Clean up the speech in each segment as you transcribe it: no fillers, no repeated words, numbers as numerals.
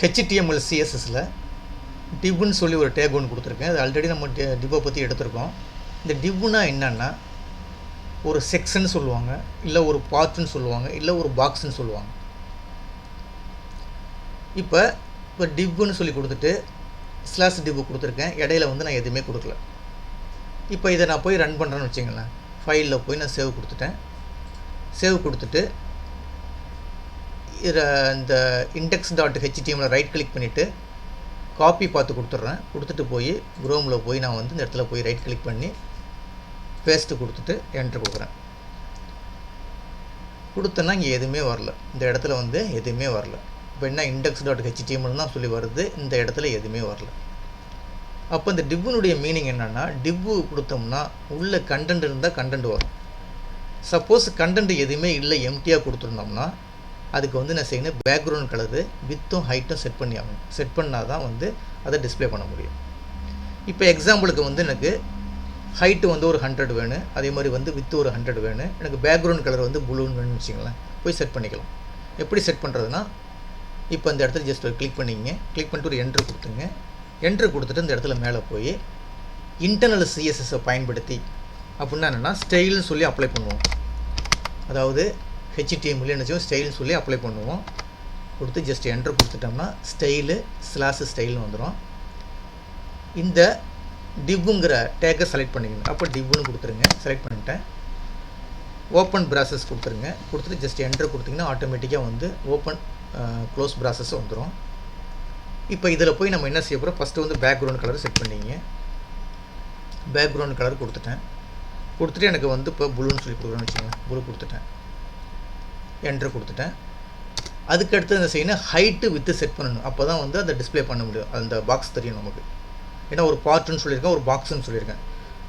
HTML CSSல divன்னு சொல்லி ஒரு take ஒன்று கொடுத்துருக்கேன். அது ஆல்ரெடி நம்ம டிவ்வை பற்றி எடுத்திருக்கோம். இந்த divனா என்னன்னா ஒரு செக்ஷன் சொல்லுவாங்க, இல்லை ஒரு பார்ட்னு சொல்லுவாங்க, இல்லை ஒரு பாக்ஸ்ன்னு சொல்லுவாங்க. இப்போ divன்னு சொல்லி கொடுத்துட்டு /div கொடுத்துருக்கேன். இடையில வந்து நான் எதுவுமே கொடுக்கல. இப்போ இதை நான் போய் ரன் பண்ணுறேன்னு வச்சுங்களேன். ஃபைலில் போய் நான் சேவ் கொடுத்துட்டேன். சேவ் கொடுத்துட்டு இந்த index.html ரைட் கிளிக் பண்ணிவிட்டு காப்பி பார்த்து கொடுத்துட்றேன். கொடுத்துட்டு போய் குரோமில் போய் நான் வந்து இந்த இடத்துல போய் ரைட் கிளிக் பண்ணி பேஸ்ட்டு கொடுத்துட்டு என்ட்ரு கொடுக்குறேன். கொடுத்தேன்னா இங்கே எதுவுமே வரல. இந்த இடத்துல வந்து எதுவுமே வரல. இப்போ என்ன index.html தான் சொல்லி வருது, இந்த இடத்துல எதுவுமே வரல. அப்போ இந்த divனுடைய மீனிங் என்னென்னா, div கொடுத்தோம்னா உள்ள கண்டென்ட் இருந்தால் கண்டென்ட் வரும். சப்போஸ் கண்டென்ட் எதுவுமே இல்லை, எம்டியாக கொடுத்துருந்தோம்னா அதுக்கு வந்து நான் செய்யணும் பேக்ரவுண்ட் கலரு வித்தும் ஹைட்டும் செட் பண்ணி ஆகணும். செட் பண்ணால் தான் வந்து அதை டிஸ்பிளே பண்ண முடியும். இப்போ எக்ஸாம்பிளுக்கு வந்து எனக்கு ஹைட்டு வந்து ஒரு 100 வேணும், அதே மாதிரி வந்து வித்து ஒரு 100 வேணும். எனக்கு பேக்ரவுண்ட் கலர் வந்து ப்ளூன்னு வேணும்னு வச்சுங்களேன். போய் செட் பண்ணிக்கலாம். எப்படி செட் பண்ணுறதுனா, இப்போ இந்த இடத்துல ஜஸ்ட் ஒரு கிளிக் பண்ணிங்க. கிளிக் பண்ணிட்டு ஒரு என்ட்ரு கொடுத்துங்க. என்ட்ரு கொடுத்துட்டு இந்த இடத்துல மேலே போய் இன்டர்னல் சிஎஸ்எஸை பயன்படுத்தி அப்படின்னா என்னென்னா ஸ்டைல்னு சொல்லி அப்ளை பண்ணுவோம். அதாவது HTML என்ன செய்வோம், ஸ்டைல்னு சொல்லி அப்ளை பண்ணுவோம். கொடுத்து ஜஸ்ட் என்ட்ரு கொடுத்துட்டோம்னா ஸ்டைல்னு வந்துடும். இந்த divங்கிற டேக்கை செலக்ட் பண்ணிக்கணும். அப்போ divன்னு கொடுத்துருங்க. செலக்ட் பண்ணிட்டேன். ஓப்பன் ப்ராசஸ் கொடுத்துருங்க. கொடுத்துட்டு ஜஸ்ட் என்ட்ரு கொடுத்திங்கன்னா ஆட்டோமேட்டிக்காக வந்து ஓப்பன் க்ளோஸ் ப்ராசஸ் வந்துடும். இப்போ இதில் போய் நம்ம என்ன செய்ய போகிறோம், ஃபஸ்ட்டு வந்து பேக்ரவுண்ட் கலர் செட் பண்ணிங்க. பேக்ரவுண்ட் கலர் கொடுத்துட்டேன். கொடுத்துட்டு எனக்கு வந்து இப்போ ப்ளூன்னு சொல்லி கொடுக்குறேன்னு வச்சுக்கோங்க. ப்ளூ கொடுத்துட்டேன். என்ட்ரு கொடுத்துட்டேன். அதுக்கடுத்து என்ன செய்யணும், ஹைட்டு வித்து செட் பண்ணணும். அப்போ தான் வந்து அதை டிஸ்பிளே பண்ண முடியும். அந்த பாக்ஸ் தெரியும் நமக்கு. ஏன்னா ஒரு பார்ட்டுன்னு சொல்லியிருக்கேன், ஒரு பாக்ஸுன்னு சொல்லியிருக்கேன்.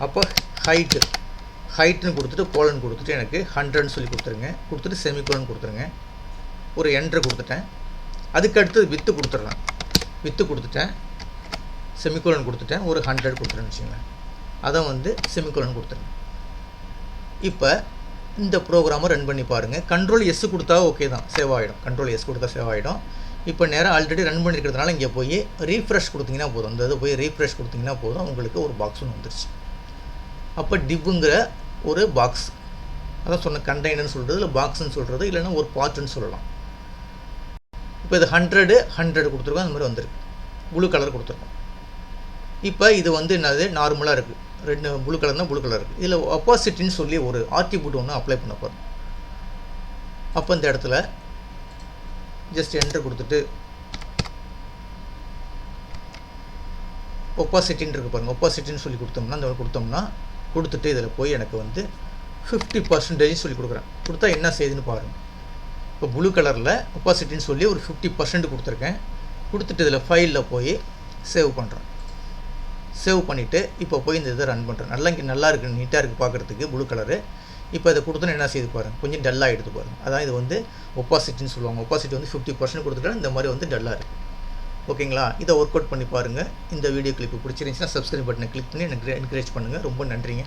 அப்போ ஹைட்டுன்னு கொடுத்துட்டு கோலன் கொடுத்துட்டு எனக்கு 100ன்னு சொல்லி கொடுத்துருங்க. கொடுத்துட்டு செமிகோலன் கொடுத்துருங்க. ஒரு என்ட்ரு கொடுத்துட்டேன். அதுக்கடுத்து வித்து கொடுத்துட்றேன். வித்து கொடுத்துட்டேன். செமிகோலன் கொடுத்துட்டேன். ஒரு 100 கொடுத்துருன்னு வச்சுங்களேன். அதை வந்து செமிகோலன் கொடுத்துருங்க. இப்போ இந்த ப்ரோக்ராமை ரன் பண்ணி பாருங்கள். Ctrl+S கொடுத்தா ஓகே தான், சேவ் ஆகிடும். Ctrl+S கொடுத்தா சேவ் ஆகிடும். இப்போ நேராக ஆல்ரெடி ரன் பண்ணியிருக்கிறதுனால இங்கே போய் ரீஃப்ரெஷ் கொடுத்தீங்கன்னா போதும். இந்த இது போய் ரீஃப்ரெஷ் கொடுத்தீங்கன்னா போதும், உங்களுக்கு ஒரு பாக்ஸ் ஒன்று வந்துருச்சு. அப்போ divங்கிற ஒரு பாக்ஸ், அதான் சொன்ன கண்டெய்னர்னு சொல்கிறது, இல்லை பாக்ஸ்ன்னு சொல்கிறது, இல்லைன்னா ஒரு பார்ட்டுன்னு சொல்லலாம். இப்போ இது 100 கொடுத்துருக்கோம். அந்த மாதிரி வந்துருக்கு. ப்ளூ கலர் கொடுத்துருக்கோம். இப்போ இது வந்து என்னது நார்மலாக இருக்குது. ரெண்டு ப்ளூ கலர்னால் ப்ளூ கலர் இருக்குது. இதில் ஒப்பாசிட்டின்னு சொல்லி ஒரு ஆட்ரிபியூட் ஒன்று அப்ளை பண்ண போகிறோம். அப்போ இந்த இடத்துல ஜஸ்ட் என்ட்ரு கொடுத்துட்டு ஒப்பாசிட்டின்னு இருக்குது பாருங்கள். ஒப்பாசிட்டின்னு சொல்லி கொடுத்தோம்னா இந்த கொடுத்துட்டு இதில் போய் எனக்கு வந்து 50% சொல்லி கொடுக்குறேன். கொடுத்தா என்ன செய்யுதுன்னு பாருங்கள். இப்போ ப்ளூ கலரில் ஒப்பாசிட்டின்னு சொல்லி ஒரு 50% கொடுத்துருக்கேன். கொடுத்துட்டு இதில் ஃபைலில் போய் சேவ் பண்ணுறேன். சேவ் பண்ணிவிட்டு இப்போ போய் இந்த இதை ரன் பண்ணுறேன். நல்லா இருக்குது, நீட்டாக இருக்குது பார்க்குறதுக்கு ப்ளூ கலரு. இப்போ இதை கொடுத்தோன்னு என்ன செய்து பாருங்கள், கொஞ்சம் டல்லாக எடுத்து பாருங்கள். அதான் இது வந்து ஒப்பாசிட்டின்னு சொல்லுவாங்க. ஒப்பாசிட்டி வந்து 50% கொடுத்துட்டா இந்த மாதிரி வந்து டல்லாக இருக்குது. ஓகேங்களா? இதை ஒர்க் அவுட் பண்ணி பாருங்கள். இந்த வீடியோ கிளிப்பு பிடிச்சிருந்துச்சுன்னா சப்ஸ்கிரைப் பட்டனை கிளிக் பண்ணி எனக்கு என்கரேஜ் பண்ணுங்கள். ரொம்ப நன்றிங்க.